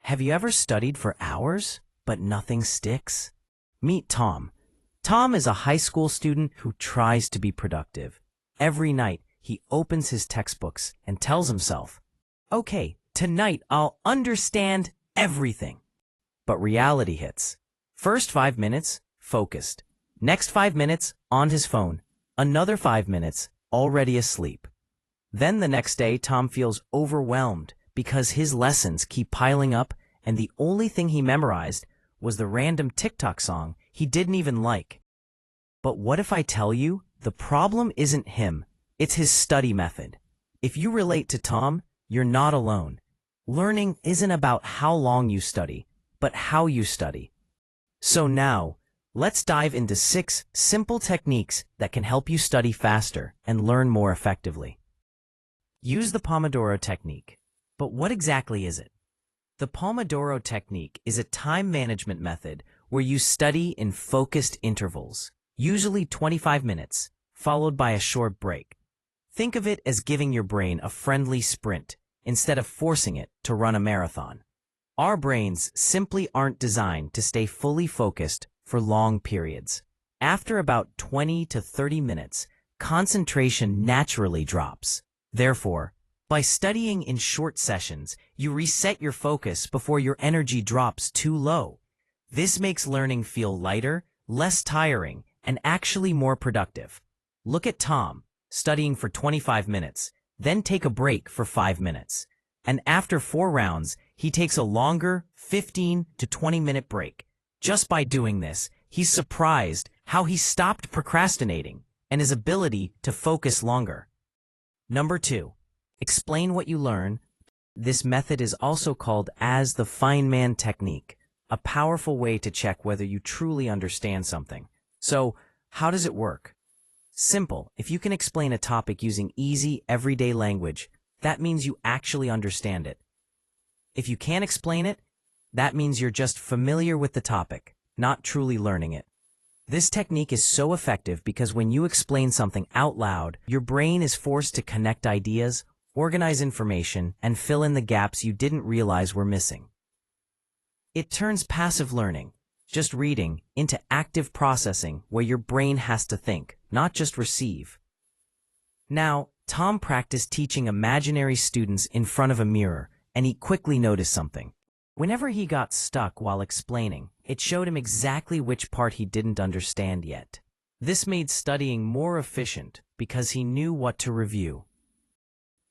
Have you ever studied for hours, but nothing sticks? Meet Tom. Tom is a high school student who tries to be productive. Every night, he opens his textbooks and tells himself, "Okay, tonight I'll understand everything." But reality hits. First 5 minutes, focused. Next 5 minutes, on his phone. Another 5 minutes, already asleep. Then the next day, Tom feels overwhelmed because his lessons keep piling up and the only thing he memorized was the random TikTok song he didn't even like. But what if I tell you the problem isn't him, it's his study method? If you relate to Tom, you're not alone. Learning isn't about how long you study, but how you study. So now, let's dive into 6 simple techniques that can help you study faster and learn more effectively. Use the Pomodoro Technique. But what exactly is it? The Pomodoro Technique is a time management method where you study in focused intervals, usually 25 minutes, followed by a short break. Think of it as giving your brain a friendly sprint instead of forcing it to run a marathon. Our brains simply aren't designed to stay fully focused for long periods. After about 20 to 30 minutes, concentration naturally drops. Therefore, by studying in short sessions, you reset your focus before your energy drops too low. This makes learning feel lighter, less tiring, and actually more productive. Look at Tom, studying for 25 minutes, then take a break for 5 minutes. And after 4 rounds, he takes a longer 15 to 20-minute break. Just by doing this, he's surprised how he stopped procrastinating and his ability to focus longer. Number 2. Explain what you learn. This method is also called as the Feynman technique, a powerful way to check whether you truly understand something. So, how does it work? Simple. If you can explain a topic using easy, everyday language, that means you actually understand it. If you can't explain it, that means you're just familiar with the topic, not truly learning it. This technique is so effective because when you explain something out loud, your brain is forced to connect ideas, organize information, and fill in the gaps you didn't realize were missing. It turns passive learning, just reading, into active processing where your brain has to think, not just receive. Now, Tom practiced teaching imaginary students in front of a mirror, and he quickly noticed something. Whenever he got stuck while explaining, it showed him exactly which part he didn't understand yet. This made studying more efficient because he knew what to review.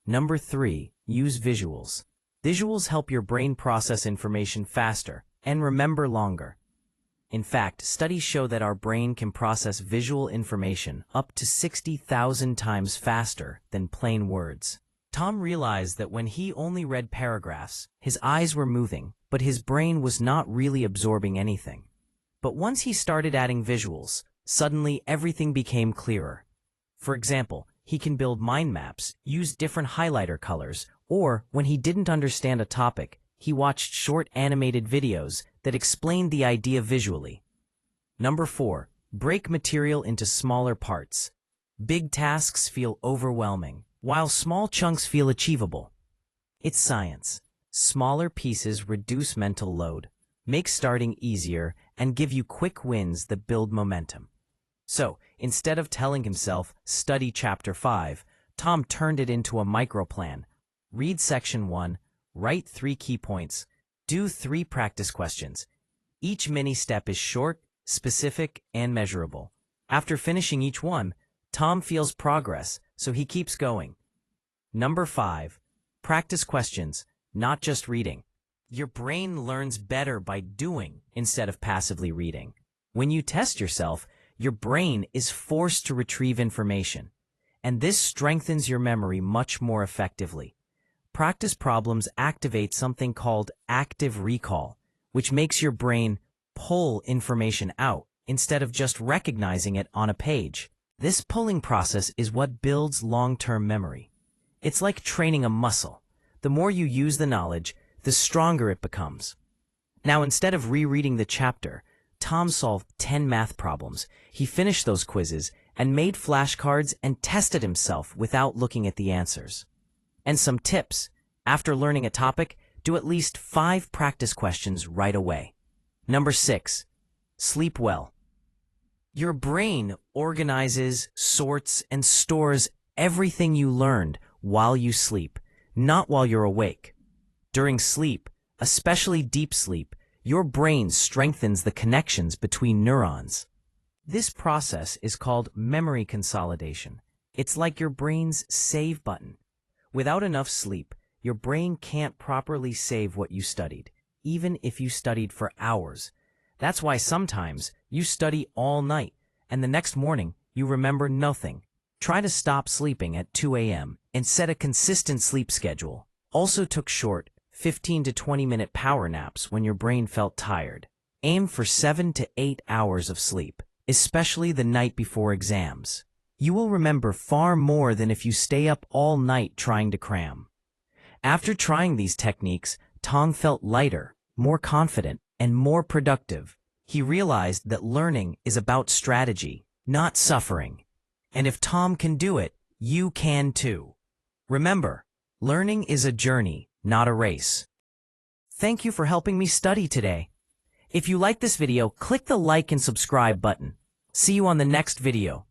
Number 3. Use visuals. Visuals help your brain process information faster and remember longer. In fact, studies show that our brain can process visual information up to 60,000 times faster than plain words. Tom realized that when he only read paragraphs, his eyes were moving, but his brain was not really absorbing anything. But once he started adding visuals, suddenly everything became clearer. For example, he can build mind maps, use different highlighter colors, or when he didn't understand a topic, he watched short animated videos that explained the idea visually. Number 4. Break material into smaller parts. Big tasks feel overwhelming, while small chunks feel achievable. It's science. Smaller pieces reduce mental load, make starting easier, and give you quick wins that build momentum. So, instead of telling himself, study chapter 5, Tom turned it into a microplan. Read section 1, write 3 key points, do 3 practice questions. Each mini step is short, specific, and measurable. After finishing each one, Tom feels progress, so he keeps going. Number 5. Practice questions, not just reading. Your brain learns better by doing instead of passively reading. When you test yourself, your brain is forced to retrieve information, and this strengthens your memory much more effectively. Practice problems activate something called active recall, which makes your brain pull information out instead of just recognizing it on a page. This pulling process is what builds long-term memory. It's like training a muscle. The more you use the knowledge, the stronger it becomes. Now, instead of rereading the chapter, Tom solved 10 math problems. He finished those quizzes and made flashcards and tested himself without looking at the answers. And some tips. After learning a topic, Do at least 5 practice questions right away. Number 6. Sleep well. Your brain organizes, sorts, and stores everything you learned while you sleep, not while you're awake. During sleep, especially deep sleep, your brain strengthens the connections between neurons. This process is called memory consolidation. It's like your brain's save button. Without enough sleep, your brain can't properly save what you studied, even if you studied for hours. That's why sometimes you study all night, and the next morning you remember nothing. Try to stop sleeping at 2 a.m. and set a consistent sleep schedule. Also took short 15 to 20-minute power naps when your brain felt tired. Aim for 7 to 8 hours of sleep, especially the night before exams. You will remember far more than if you stay up all night trying to cram. After trying these techniques, Tom felt lighter, more confident, and more productive. He realized that learning is about strategy, not suffering. And if Tom can do it, you can too. Remember, learning is a journey, not a race. Thank you for helping me study today. If you like this video, click the like and subscribe button. See you on the next video.